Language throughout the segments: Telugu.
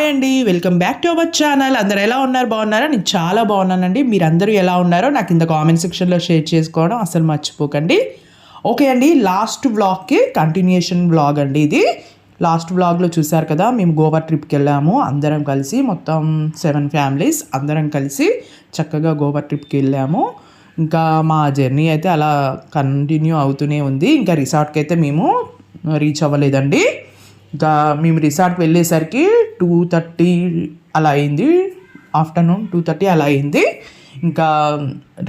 హాయ్ అండి, welcome back to our channel. అందరు ఎలా ఉన్నారు? బాగున్నారా? నేను చాలా బాగున్నానండి. మీరందరూ ఎలా ఉన్నారో నాకు ఇంత కామెంట్ సెక్షన్లో షేర్ చేసుకోవడం అసలు మర్చిపోకండి. ఓకే అండి, లాస్ట్ వ్లాగ్కి కంటిన్యూషన్ వ్లాగ్ అండి ఇది. లాస్ట్ వ్లాగ్లో చూసారు కదా, మేము గోవా ట్రిప్కి వెళ్ళాము అందరం కలిసి, మొత్తం 7 ఫ్యామిలీస్ అందరం కలిసి చక్కగా గోవా ట్రిప్కి వెళ్ళాము. ఇంకా మా జర్నీ అయితే అలా కంటిన్యూ అవుతూనే ఉంది. ఇంకా రిసార్ట్కి అయితే మేము రీచ్ అవ్వలేదండి. ఇంకా మేము రిసార్ట్కి వెళ్ళేసరికి 2:30 అలా అయింది, ఆఫ్టర్నూన్ 2:30 అలా అయింది. ఇంకా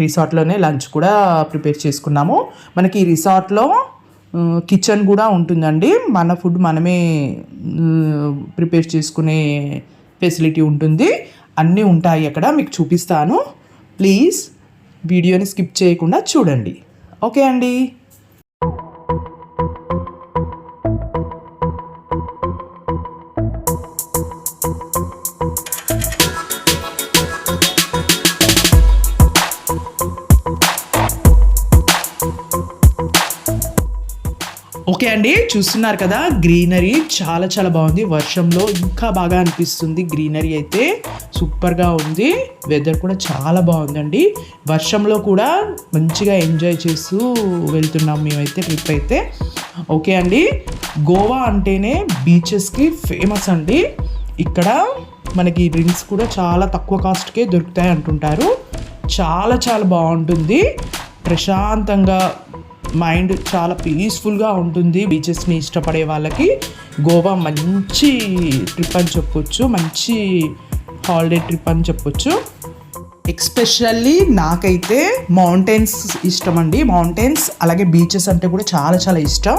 రిసార్ట్లోనే లంచ్ కూడా ప్రిపేర్ చేసుకున్నాము. మనకి ఈ రిసార్ట్లో కిచెన్ కూడా ఉంటుందండి. మన ఫుడ్ మనమే ప్రిపేర్ చేసుకునే ఫెసిలిటీ ఉంటుంది. అన్నీ ఉంటాయి అక్కడ, మీకు చూపిస్తాను. ప్లీజ్ వీడియోని స్కిప్ చేయకుండా చూడండి. ఓకే అండి. ఓకే అండి, చూస్తున్నారు కదా గ్రీనరీ చాలా చాలా బాగుంది. వర్షంలో ఇంకా బాగా అనిపిస్తుంది. గ్రీనరీ అయితే సూపర్గా ఉంది. వెదర్ కూడా చాలా బాగుందండి. వర్షంలో కూడా మంచిగా ఎంజాయ్ చేస్తూ వెళ్తున్నాం మేమైతే ట్రిప్ అయితే. ఓకే అండి, గోవా అంటేనే బీచెస్కి ఫేమస్ అండి. ఇక్కడ మనకి డ్రింక్స్ కూడా చాలా తక్కువ కాస్ట్కే దొరుకుతాయి అంటుంటారు. చాలా చాలా బాగుంటుంది. ప్రశాంతంగా మైండ్ చాలా పీస్ఫుల్గా ఉంటుంది. బీచెస్ని ఇష్టపడే వాళ్ళకి గోవా మంచి ట్రిప్ అని చెప్పొచ్చు, మంచి హాలిడే ట్రిప్ అని చెప్పొచ్చు. ఎక్స్పెషల్లీ నాకైతే మౌంటైన్స్ ఇష్టం అండి. మౌంటైన్స్ అలాగే బీచెస్ అంటే కూడా చాలా చాలా ఇష్టం.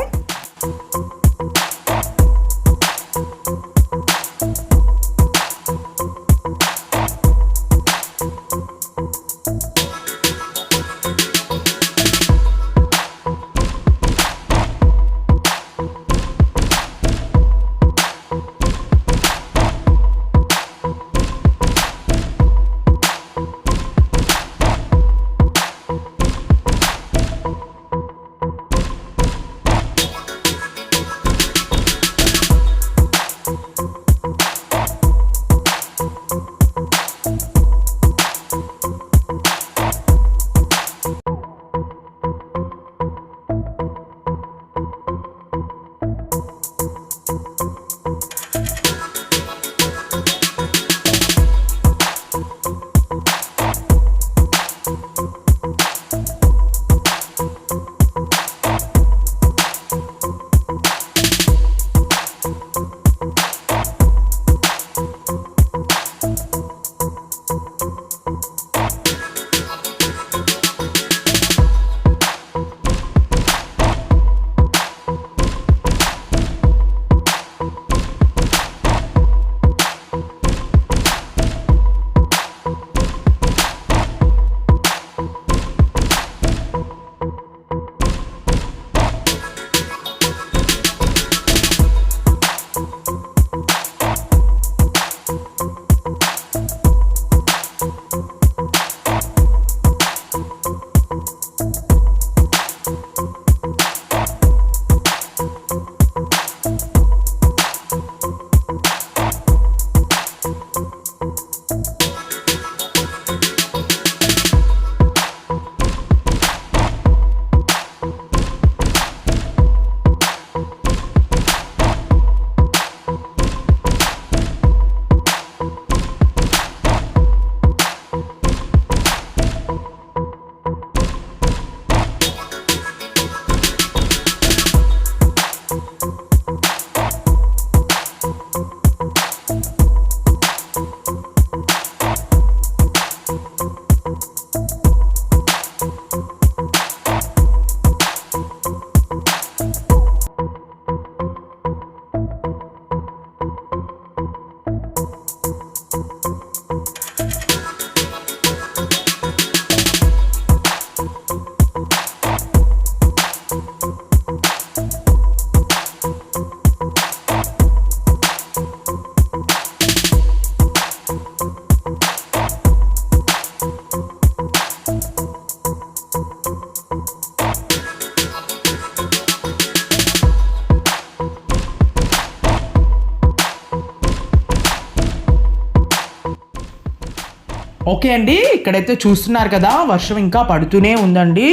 ఓకే అండి, ఇక్కడైతే చూస్తున్నారు కదా వర్షం ఇంకా పడుతూనే ఉందండి.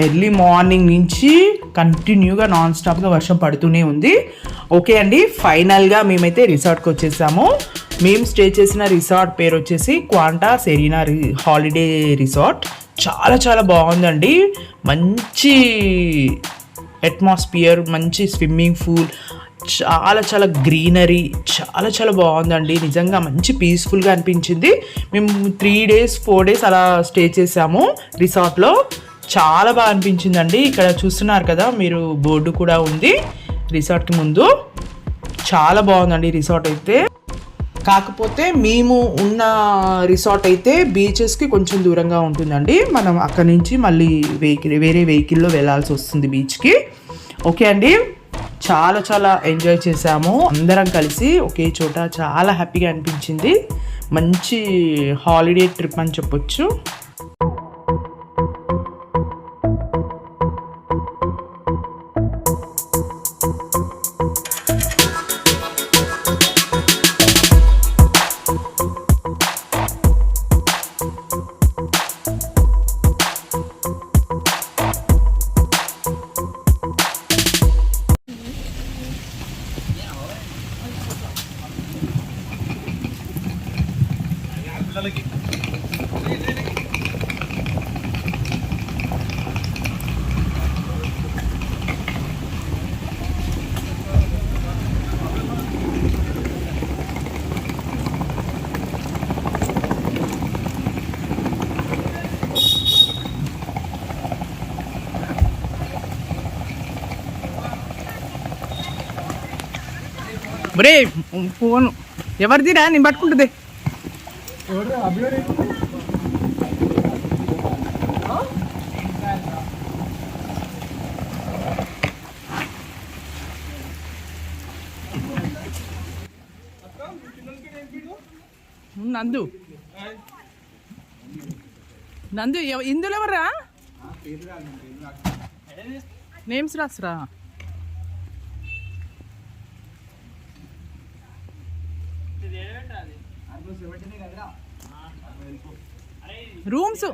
ఎర్లీ మార్నింగ్ నుంచి కంటిన్యూగా నాన్ స్టాప్గా వర్షం పడుతూనే ఉంది. ఓకే అండి, ఫైనల్గా మేమైతే రిసార్ట్కి వచ్చేసాము. మేము స్టే చేసిన రిసార్ట్ పేరు వచ్చేసి క్వాంటా సెరీనా హాలిడే రిసార్ట్. చాలా చాలా బాగుందండి. మంచి అట్మాస్ఫియర్, మంచి స్విమ్మింగ్ పూల్, చాలా చాలా గ్రీనరీ, చాలా చాలా బాగుందండి. నిజంగా మంచి పీస్ఫుల్గా అనిపించింది. మేము 3 days 4 days అలా స్టే చేసాము రిసార్ట్లో. చాలా బాగా అనిపించిందండి. ఇక్కడ చూస్తున్నారు కదా మీరు, బోర్డు కూడా ఉంది రిసార్ట్కి ముందు. చాలా బాగుందండి రిసార్ట్ అయితే. కాకపోతే మేము ఉన్న రిసార్ట్ అయితే బీచెస్కి కొంచెం దూరంగా ఉంటుందండి. మనం అక్కడి నుంచి మళ్ళీ వేరే వెహికల్లో వెళ్ళాల్సి వస్తుంది బీచ్కి. ఓకే అండి, చాలా చాలా ఎంజాయ్ చేసాము అందరం కలిసి ఒకే చోట. చాలా హ్యాపీగా అనిపించింది. మంచి హాలిడే ట్రిప్ అని చెప్పొచ్చు. ఒరే ఫోన్ ఎవరిదిరా, నేను పట్టుకుంటుంది. నందు నందు ఇందులో ఎవర్రా నేమ్స్ రాసురా. రూమ్స్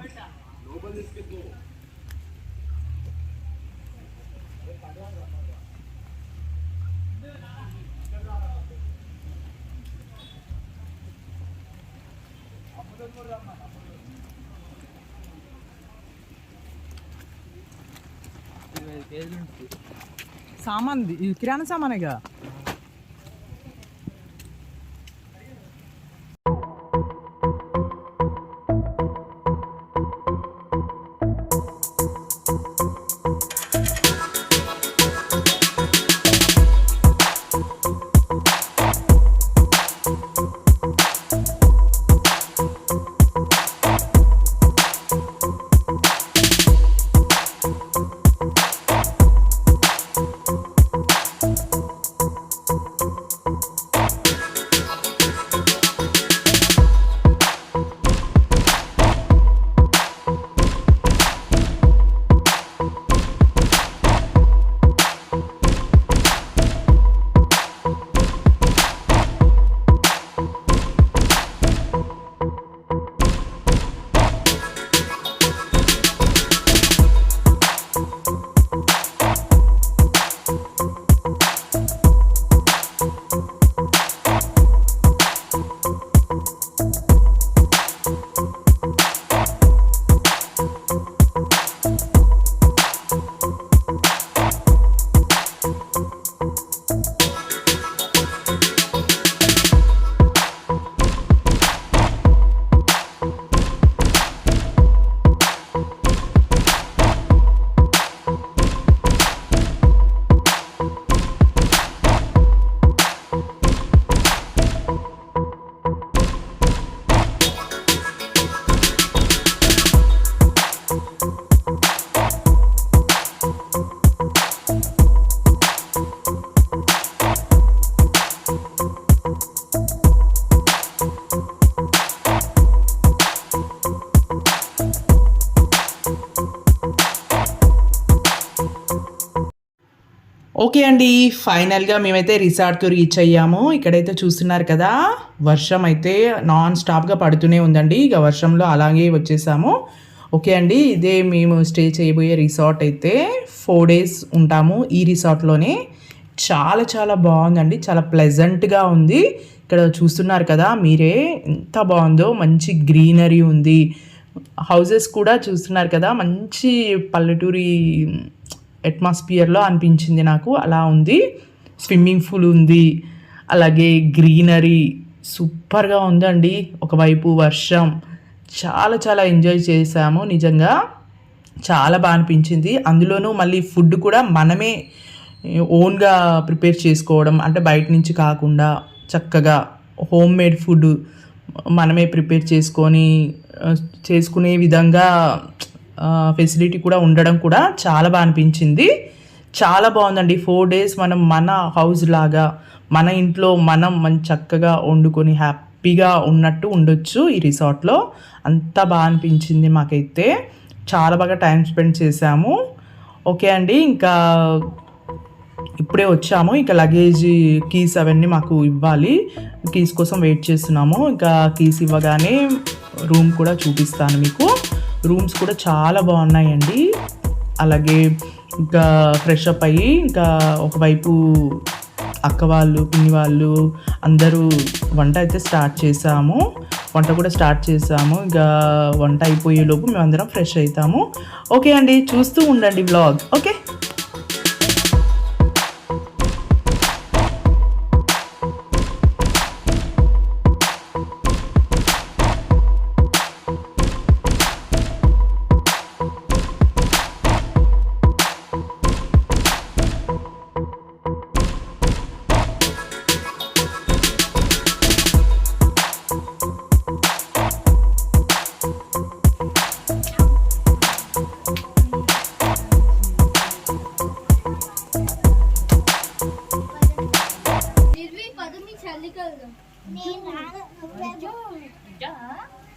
సామాన్, కిరాణా సామానేగా. ఓకే అండి, ఫైనల్గా మేమైతే రిసార్ట్కి రీచ్ అయ్యాము. ఇక్కడైతే చూస్తున్నారు కదా, వర్షం అయితే నాన్ స్టాప్గా పడుతూనే ఉందండి. ఇక వర్షంలో అలాగే వచ్చేసాము. ఓకే అండి, ఇదే మేము స్టే చేయబోయే రిసార్ట్ అయితే 4 days ఉంటాము ఈ రిసార్ట్లోనే. చాలా చాలా బాగుందండి, చాలా ప్లెజెంట్గా ఉంది. ఇక్కడ చూస్తున్నారు కదా మీరే, ఎంత బాగుందో. మంచి గ్రీనరీ ఉంది. హౌసెస్ కూడా చూస్తున్నారు కదా, మంచి పల్లెటూరి అట్మాస్ఫియర్లో అనిపించింది నాకు. అలా ఉంది. స్విమ్మింగ్ పూల్ ఉంది, అలాగే గ్రీనరీ సూపర్గా ఉందండి. ఒకవైపు వర్షం, చాలా చాలా ఎంజాయ్ చేసాము. నిజంగా చాలా బాగా అనిపించింది. అందులోనూ మళ్ళీ ఫుడ్ కూడా మనమే ఓన్గా ప్రిపేర్ చేసుకోవడం, అంటే బయట నుంచి కాకుండా చక్కగా హోమ్ మేడ్ ఫుడ్ మనమే ప్రిపేర్ చేసుకునే విధంగా ఫెసిలిటీ కూడా ఉండడం కూడా చాలా బాగా అనిపించింది. చాలా బాగుందండి. 4 days మనం మన హౌస్ లాగా మన ఇంట్లో మనం చక్కగా వండుకొని హ్యాపీగా ఉన్నట్టు ఉండొచ్చు ఈ రిసార్ట్లో. అంత బాగా అనిపించింది మాకైతే. చాలా బాగా టైం స్పెండ్ చేసాము. ఓకే అండి, ఇంకా ఇప్పుడే వచ్చాము. ఇంకా లగేజ్ కీస్ అవన్నీ మాకు ఇవ్వాలి. కీస్ కోసం వెయిట్ చేస్తున్నాము. ఇంకా కీస్ ఇవ్వగానే రూమ్ కూడా చూపిస్తాను మీకు. రూమ్స్ కూడా చాలా బాగున్నాయండి. అలాగే ఇంకా ఫ్రెష్ అప్ అయ్యి ఇంకా ఒకవైపు అక్క వాళ్ళు పిన్ని వాళ్ళు అందరూ వంట అయితే స్టార్ట్ చేసాము. ఇంకా వంట అయిపోయేలోపు మేమందరం ఫ్రెష్ అవుతాము. ఓకే అండి, చూస్తూ ఉండండి వ్లాగ్. ఓకే.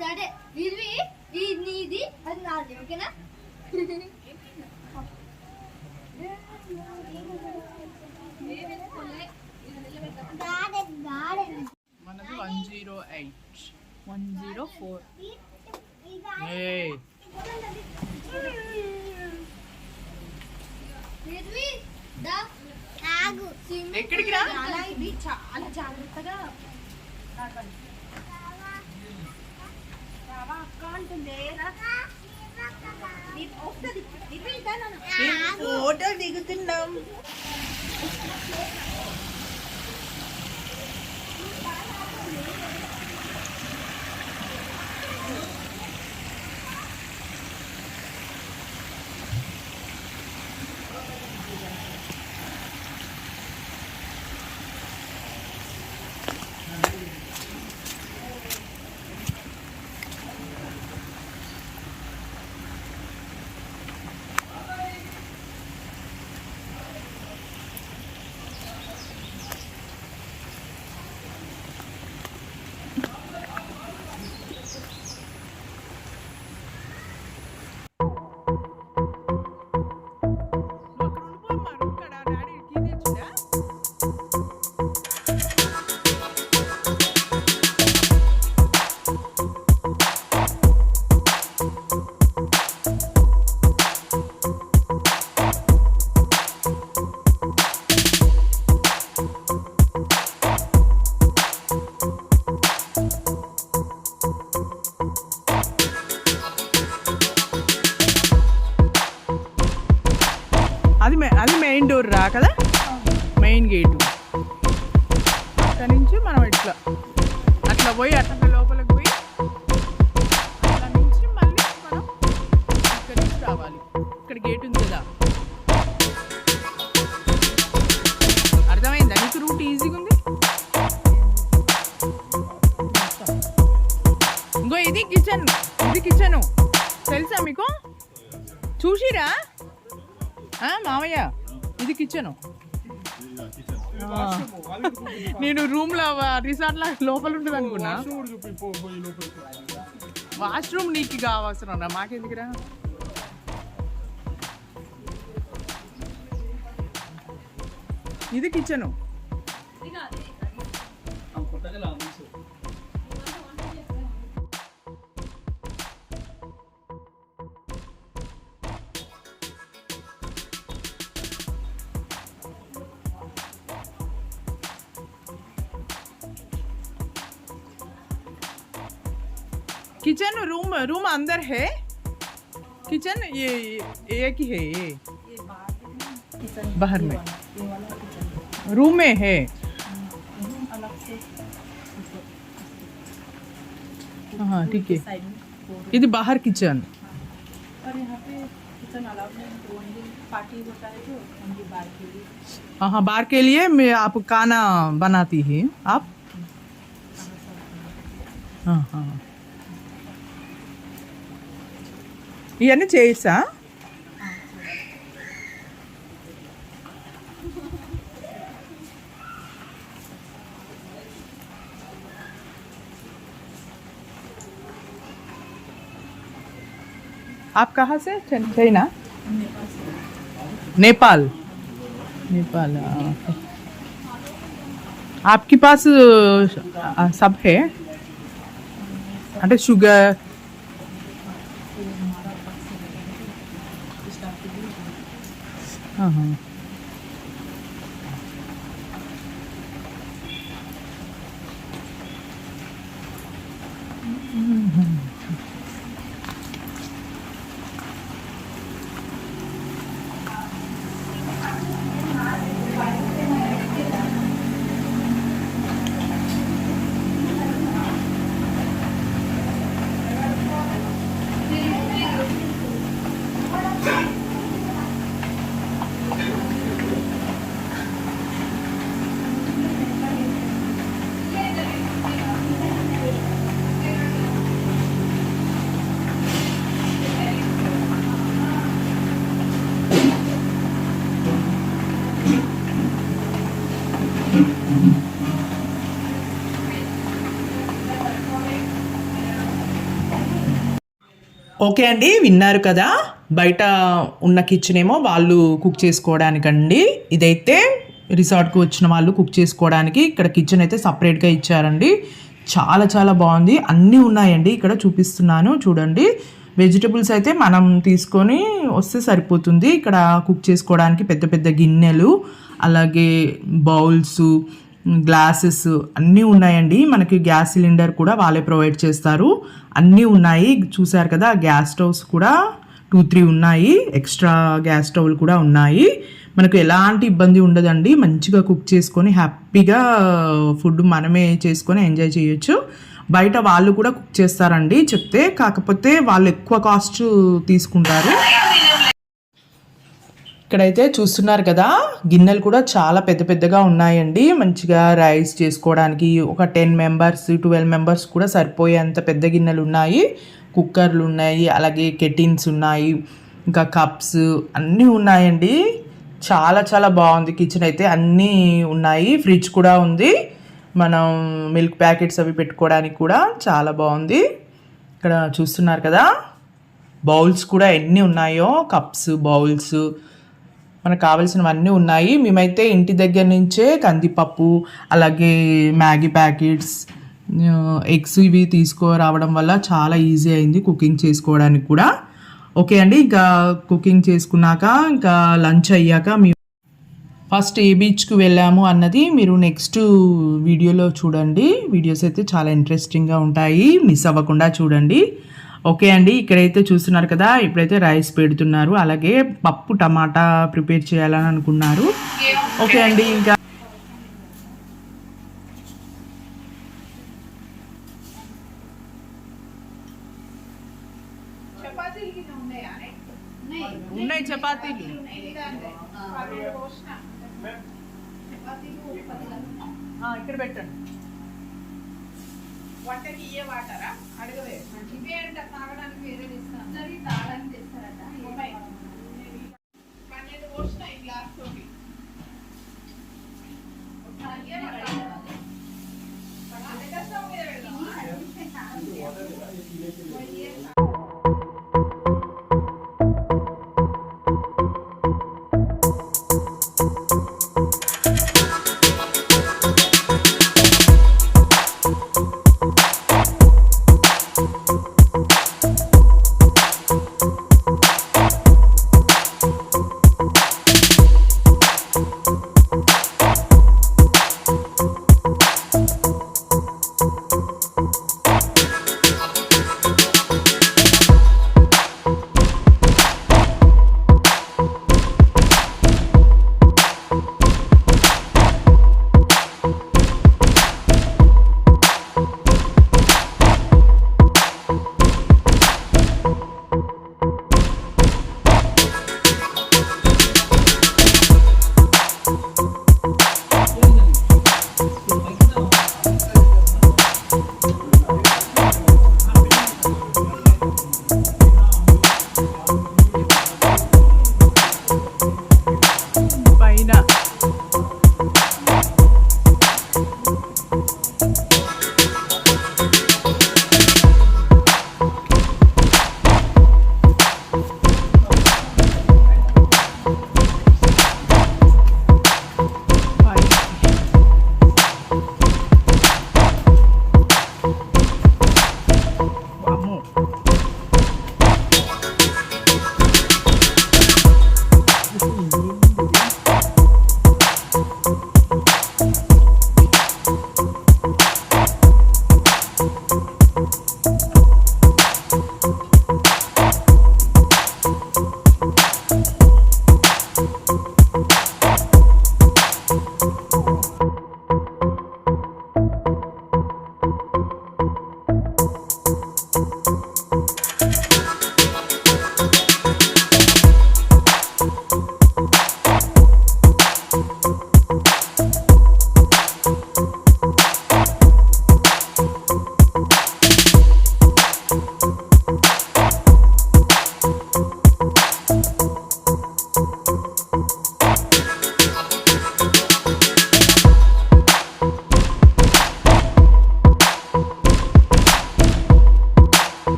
సరే ఇది నీది, అది నాది. ఓకేనా? మనది 108 104. ఎక్కడికి రా? ఇది చాలా జాగ్రత్తగా ఫోటో దిగుతున్నాం. అది మెయిన్ డోర్ రా కదా, మెయిన్ గేటు. అక్కడి నుంచి మనం అట్లా పోయి అట్లా లోపలికి పోయి అట్లా నుంచి మళ్ళీ మనం ఇక్కడి నుంచి రావాలి. ఇక్కడ గేట్ ఉంది కదా, అర్థమైందా నీకు? రూట్ ఈజీగా ఉంది. ఇంకో ఇది కిచెన్ తెలుసా మీకు? చూసిరా మామయ్య? ఇది కిచెను. నేను రూమ్లో రిసార్ట్లో లోపల ఉంటుంది అనుకున్నా. వాష్రూమ్ నీకు కావాల్సిన రా, మాకెందుకురా? ఇది కిచెన్. किचन रूम अंदर है. किचन ये एक ही है. ये बाहर में रूम में है. हाँ ठीक है. ఇది बाहर किचन. और यहाँ पे किचन अलाउड नहीं, ओनली पार्टी होता है जो ओनली बार के लिए. हाँ बाहर के लिए मैं आप खाना बनाती है आप. हाँ हाँ ఇవన్నీ చేసా. आप कहाँ से? चाइना. नेपाल. नेपाल. आपके पास सब है అంటే షుగర్. हाँ. ఓకే అండి, విన్నారు కదా. బయట ఉన్న కిచెన్ ఏమో వాళ్ళు కుక్ చేసుకోవడానికండి, ఇదైతే రిసార్ట్కి వచ్చిన వాళ్ళు కుక్ చేసుకోవడానికి. ఇక్కడ కిచెన్ అయితే సపరేట్గా ఇచ్చారండి. చాలా చాలా బాగుంది. అన్నీ ఉన్నాయండి ఇక్కడ చూపిస్తున్నాను చూడండి. వెజిటబుల్స్ అయితే మనం తీసుకొని వస్తే సరిపోతుంది. ఇక్కడ కుక్ చేసుకోవడానికి పెద్ద పెద్ద గిన్నెలు, అలాగే బౌల్స్, గ్లాసెస్ అన్నీ ఉన్నాయండి. మనకి గ్యాస్ సిలిండర్ కూడా వాళ్ళే ప్రొవైడ్ చేస్తారు. అన్నీ ఉన్నాయి చూసారు కదా. గ్యాస్ స్టవ్స్ కూడా 2-3 ఉన్నాయి. ఎక్స్ట్రా గ్యాస్ స్టవ్లు కూడా ఉన్నాయి. మనకు ఎలాంటి ఇబ్బంది ఉండదండి. మంచిగా కుక్ చేసుకొని హ్యాపీగా ఫుడ్ మనమే చేసుకొని ఎంజాయ్ చేయొచ్చు. బయట వాళ్ళు కూడా కుక్ చేస్తారండి చెప్తే, కాకపోతే వాళ్ళు ఎక్కువ కాస్ట్ తీసుకుంటారు. ఇక్కడైతే చూస్తున్నారు కదా, గిన్నెలు కూడా చాలా పెద్ద పెద్దగా ఉన్నాయండి. మంచిగా రైస్ చేసుకోవడానికి ఒక 10 మెంబర్స్ 12 మెంబర్స్ కూడా సరిపోయేంత పెద్ద గిన్నెలు ఉన్నాయి. కుక్కర్లు ఉన్నాయి, అలాగే కెటిన్స్ ఉన్నాయి, ఇంకా కప్స్ అన్నీ ఉన్నాయండి. చాలా చాలా బాగుంది కిచెన్ అయితే. అన్నీ ఉన్నాయి. ఫ్రిడ్జ్ కూడా ఉంది, మనం మిల్క్ ప్యాకెట్స్ అవి పెట్టుకోవడానికి కూడా చాలా బాగుంది. ఇక్కడ చూస్తున్నారు కదా, బౌల్స్ కూడా ఎన్ని ఉన్నాయో, కప్స్, బౌల్స్, మనకు కావాల్సినవన్నీ ఉన్నాయి. మేమైతే ఇంటి దగ్గర నుంచే కందిపప్పు, అలాగే మ్యాగీ ప్యాకెట్స్, ఎగ్స్ ఇవి తీసుకురావడం వల్ల చాలా ఈజీ అయింది కుకింగ్ చేసుకోవడానికి కూడా. ఓకే అండి, ఇంకా కుకింగ్ చేసుకున్నాక ఇంకా లంచ్ అయ్యాక ఫస్ట్ ఏ బీచ్కి వెళ్ళాము అన్నది మీరు నెక్స్ట్ వీడియోలో చూడండి. వీడియోస్ అయితే చాలా ఇంట్రెస్టింగ్గా ఉంటాయి, మిస్ అవ్వకుండా చూడండి. ఓకే అండి, ఇక్కడైతే చూస్తున్నారు కదా, ఇప్పుడైతే రైస్ పెడుతున్నారు, అలాగే పప్పు టమాటా ప్రిపేర్ చేయాలని అనుకున్నారు. ఓకే అండి, ఇంకా ఉన్నాయి చపాతీలు. ఇక్కడ పెట్టండి. వంటకి ఇయ్యే వాటరా అడగవే, ఇవే అంట తాగడానికి వేరే ఇస్తాను. తాగడానికి తెస్తారట. 12 పోసిన ఈ గ్లాస్ తోటి పైన వామ్మో.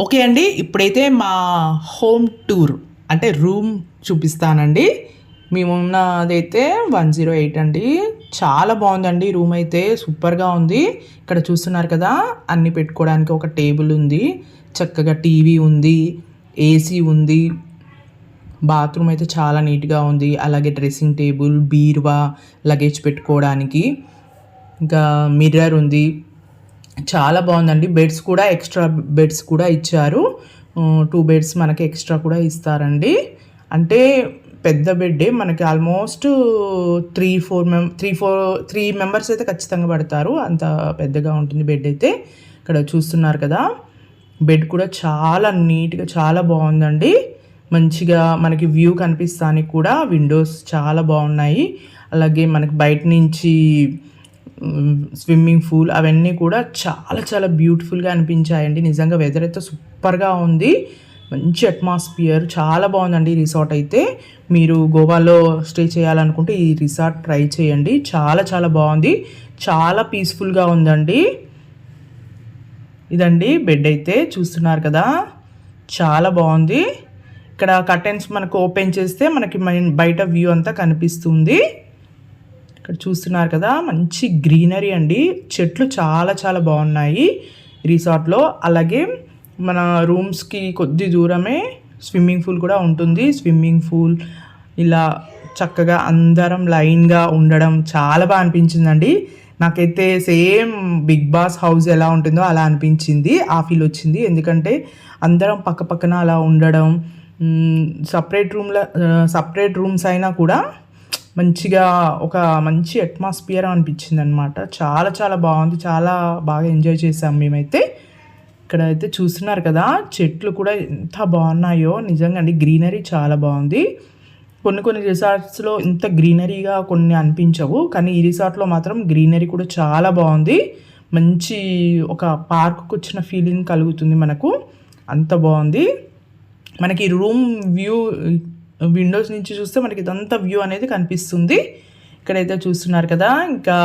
ఓకే అండి, ఇప్పుడైతే మా హోమ్ టూర్ అంటే రూమ్ చూపిస్తానండి. మేము ఉన్నదైతే 108 అండి. చాలా బాగుందండి రూమ్ అయితే, సూపర్గా ఉంది. ఇక్కడ చూస్తున్నారు కదా, అన్నీ పెట్టుకోవడానికి ఒక టేబుల్ ఉంది, చక్కగా టీవీ ఉంది, ఏసీ ఉంది, బాత్రూమ్ అయితే చాలా నీట్గా ఉంది. అలాగే డ్రెస్సింగ్ టేబుల్, బీరువా, లగేజ్ పెట్టుకోవడానికి, ఇంకా మిర్రర్ ఉంది. చాలా బాగుందండి. బెడ్స్ కూడా ఎక్స్ట్రా బెడ్స్ కూడా ఇచ్చారు. 2 బెడ్స్ మనకి ఎక్స్ట్రా కూడా ఇస్తారండి. అంటే పెద్ద బెడ్డే మనకి ఆల్మోస్ట్ 3 మెంబర్స్ అయితే ఖచ్చితంగా పడతారు, అంత పెద్దగా ఉంటుంది బెడ్ అయితే. ఇక్కడ చూస్తున్నారు కదా, బెడ్ కూడా చాలా నీట్గా చాలా బాగుందండి. మంచిగా మనకి వ్యూ కనిపిస్తానికి కూడా విండోస్ చాలా బాగున్నాయి. అలాగే మనకి బయట నుంచి స్విమ్మింగ్ పూల్ అవన్నీ కూడా చాలా చాలా బ్యూటిఫుల్గా అనిపించాయండి. నిజంగా వెదర్ అయితే సూపర్గా ఉంది, మంచి అట్మాస్ఫియర్, చాలా బాగుందండి ఈ రిసార్ట్ అయితే. మీరు గోవాలో స్టే చేయాలనుకుంటే ఈ రిసార్ట్ ట్రై చేయండి, చాలా చాలా బాగుంది, చాలా పీస్ఫుల్గా ఉందండి. ఇదండి బెడ్ అయితే చూస్తున్నారు కదా, చాలా బాగుంది. ఇక్కడ కర్టెన్స్ మనకు ఓపెన్ చేస్తే మనకి బయట వ్యూ అంతా కనిపిస్తుంది. ఇక్కడ చూస్తున్నారు కదా, మంచి గ్రీనరీ అండి, చెట్లు చాలా చాలా బాగున్నాయి రిసార్ట్లో. అలాగే మన రూమ్స్కి కొద్ది దూరమే స్విమ్మింగ్ పూల్ కూడా ఉంటుంది. స్విమ్మింగ్ పూల్ ఇలా చక్కగా అందరం లైన్గా ఉండడం చాలా బాగా అనిపించిందండి. నాకైతే సేమ్ బిగ్ బాస్ హౌస్ ఎలా ఉంటుందో అలా అనిపించింది, ఆ ఫీల్ వచ్చింది. ఎందుకంటే అందరం పక్క పక్కన అలా ఉండడం, సపరేట్ రూమ్స్ అయినా కూడా మంచిగా ఒక మంచి అట్మాస్ఫియర్ అనిపించింది అనమాట. చాలా చాలా బాగుంది, చాలా బాగా ఎంజాయ్ చేసాం మేమైతే. ఇక్కడ అయితే చూస్తున్నారు కదా, చెట్లు కూడా ఎంత బాగున్నాయో నిజంగా అండి. గ్రీనరీ చాలా బాగుంది. కొన్ని రిసార్ట్స్లో ఇంత గ్రీనరీగా కొన్ని అనిపించవు, కానీ ఈ రిసార్ట్లో మాత్రం గ్రీనరీ కూడా చాలా బాగుంది. మంచి ఒక పార్క్కి వచ్చిన ఫీలింగ్ కలుగుతుంది మనకు, అంత బాగుంది. మనకి రూమ్ వ్యూ విండోస్ నుంచి చూస్తే మనకి ఇదంతా వ్యూ అనేది కనిపిస్తుంది. ఇక్కడైతే చూస్తున్నారు కదా, ఇంకా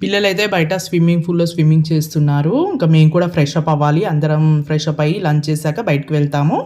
పిల్లలైతే బయట స్విమ్మింగ్ పూల్లో స్విమ్మింగ్ చేస్తున్నారు. ఇంకా మేము కూడా ఫ్రెష్ అప్ అవ్వాలి, అందరం ఫ్రెష్ అప్ అయ్యి లంచ్ చేశాక బయటకు వెళ్తాము.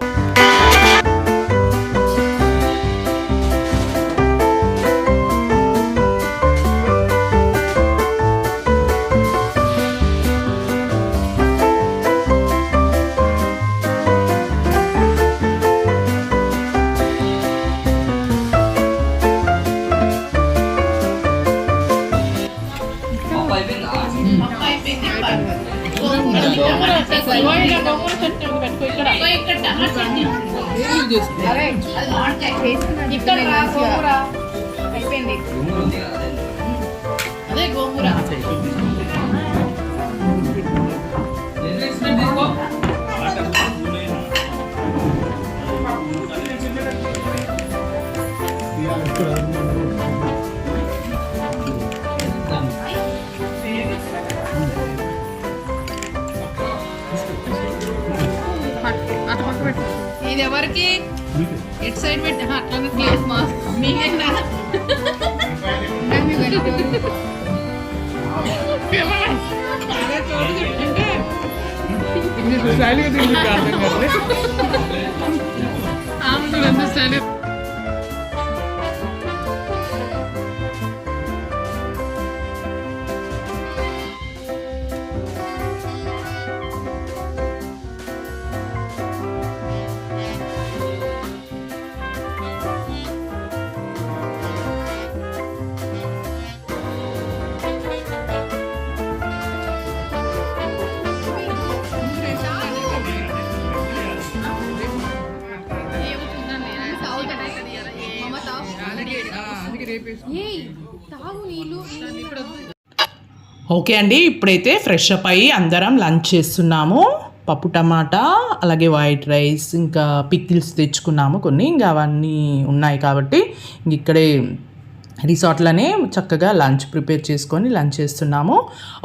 ఇది ఎవరికి ఇటు సైడ్ పెట్టి అట్లా ప్లేస్ మా మీకేనా స్టైల్ ఓకే అండి, ఇప్పుడైతే ఫ్రెష్ అప్ అయ్యి అందరం లంచ్ చేస్తున్నాము. పప్పు టమాటా, అలాగే వైట్ రైస్, ఇంకా పికిల్స్ తెచ్చుకున్నాము కొన్ని, ఇంకా అవన్నీ ఉన్నాయి కాబట్టి ఇంక ఇక్కడే రిసార్ట్లోనే చక్కగా లంచ్ ప్రిపేర్ చేసుకొని లంచ్ చేస్తున్నాము.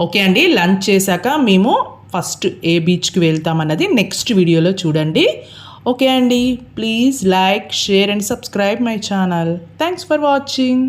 ఓకే అండి, లంచ్ చేశాక మేము ఫస్ట్ ఏ బీచ్కి వెళ్తామన్నది నెక్స్ట్ వీడియోలో చూడండి. ఓకే అండి, please like, share and subscribe my channel. Thanks for watching.